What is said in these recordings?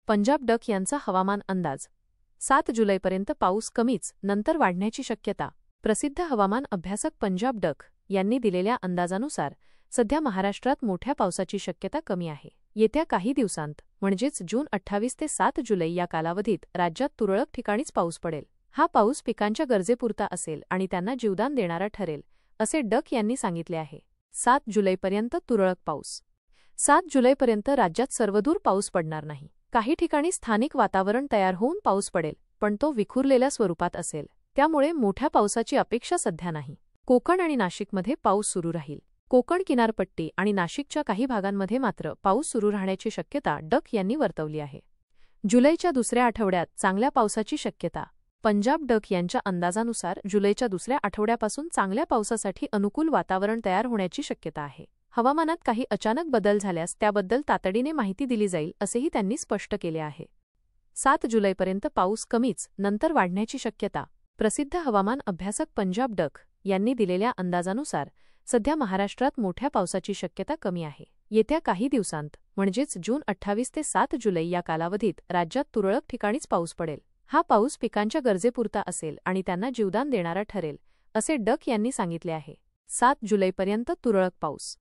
Punjab duck यांचा हवामान अंदाज. 7 जुलैपर्यंत पाऊस कमीच, नंतर वाढण्याची शक्यता. प्रसिद्ध हवामान अभ्यासक पंजाब डक यांनी दिलेल्या अंदाजानुसार सध्या महाराष्ट्रात मोठ्या पावसाची शक्यता कमी आहे. येत्या काही दिवसांत म्हणजेच जून 28 ते 7 जुलै या कालावधीत राज्यात तुरळक ठिकाणीच पाऊस पडेल. हा पाऊस पिकांच्या गरजेपुरता असेल आणि त्यांना जीवदान देणारा ठरेल, असे डक यांनी सांगितले आहे. 7 जुलैपर्यंत तुरळक पाऊस. 7 जुलैपर्यंत राज्यात सर्वदूर पाऊस पडणार नाही. काही ठिकाणी स्थानिक वातावरण तयार होऊन पाऊस पडेल, पण तो विखुरलेल्या स्वरूपात असेल. त्यामुळे मोठ्या पावसाची अपेक्षा सध्या नाही. कोकण आणि नाशिकमध्ये पाऊस सुरू राहील. कोकण किनारपट्टी आणि नाशिकच्या काही भागांमध्ये मात्र पाऊस सुरू राहण्याची शक्यता डक यांनी वर्तवली आहे. जुलैच्या दुसऱ्या आठवड्यात चांगल्या पावसाची शक्यता. पंजाब डक यांच्या अंदाजानुसार जुलैच्या दुसऱ्या आठवड्यापासून चांगल्या पावसासाठी अनुकूल वातावरण तयार होण्याची शक्यता आहे. हवामानात काही अचानक बदल झाल्यास त्याबद्दल तातडीने माहिती दिली जाईल, असेही त्यांनी स्पष्ट केले आहे. 7 जुलैपर्यंत पाऊस कमीच, नंतर वाढण्याची शक्यता. प्रसिद्ध हवामान अभ्यासक पंजाब डक यांनी दिलेल्या अंदाजानुसार सध्या महाराष्ट्रात मोठ्या पावसाची शक्यता कमी आहे. येत्या काही दिवसांत म्हणजेच जून 28 ते 7 जुलै या कालावधीत राज्यात तुरळक ठिकाणीच पाऊस पडेल. हा पाऊस पिकांच्या गरजेपुरता असेल आणि त्यांना जीवदान देणारा ठरेल, असे डक यांनी सांगितले आहे. 7 जुलैपर्यंत तुरळक पाऊस.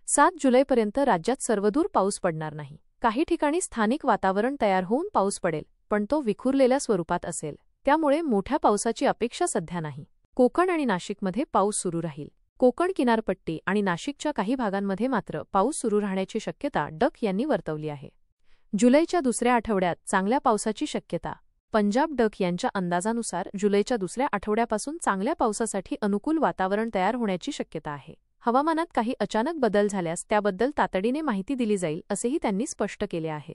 7 जुलैपर्यंत राज्यात सर्वदूर पाऊस पडणार नाही. काही ठिकाणी स्थानिक वातावरण तयार होऊन पाऊस पडेल, पण तो विखुरलेल्या स्वरूपात असेल. त्यामुळे मोठ्या पावसाची अपेक्षा सध्या नाही. कोकण आणि नाशिकमध्ये पाऊस सुरू राहील. कोकण किनारपट्टी आणि नाशिकच्या काही भागांमध्ये मात्र पाऊस सुरू राहण्याची शक्यता डक यांनी वर्तवली आहे. जुलैच्या दुसऱ्या आठवड्यात चांगल्या पावसाची शक्यता. पंजाब डक यांच्या अंदाजानुसार जुलैच्या दुसऱ्या आठवड्यापासून चांगल्या पावसासाठी अनुकूल वातावरण तयार होण्याची शक्यता आहे. हवामानात काही अचानक बदल झाल्यास त्याबद्दल तातडीने माहिती दिली जाईल, असेही त्यांनी स्पष्ट केले आहे.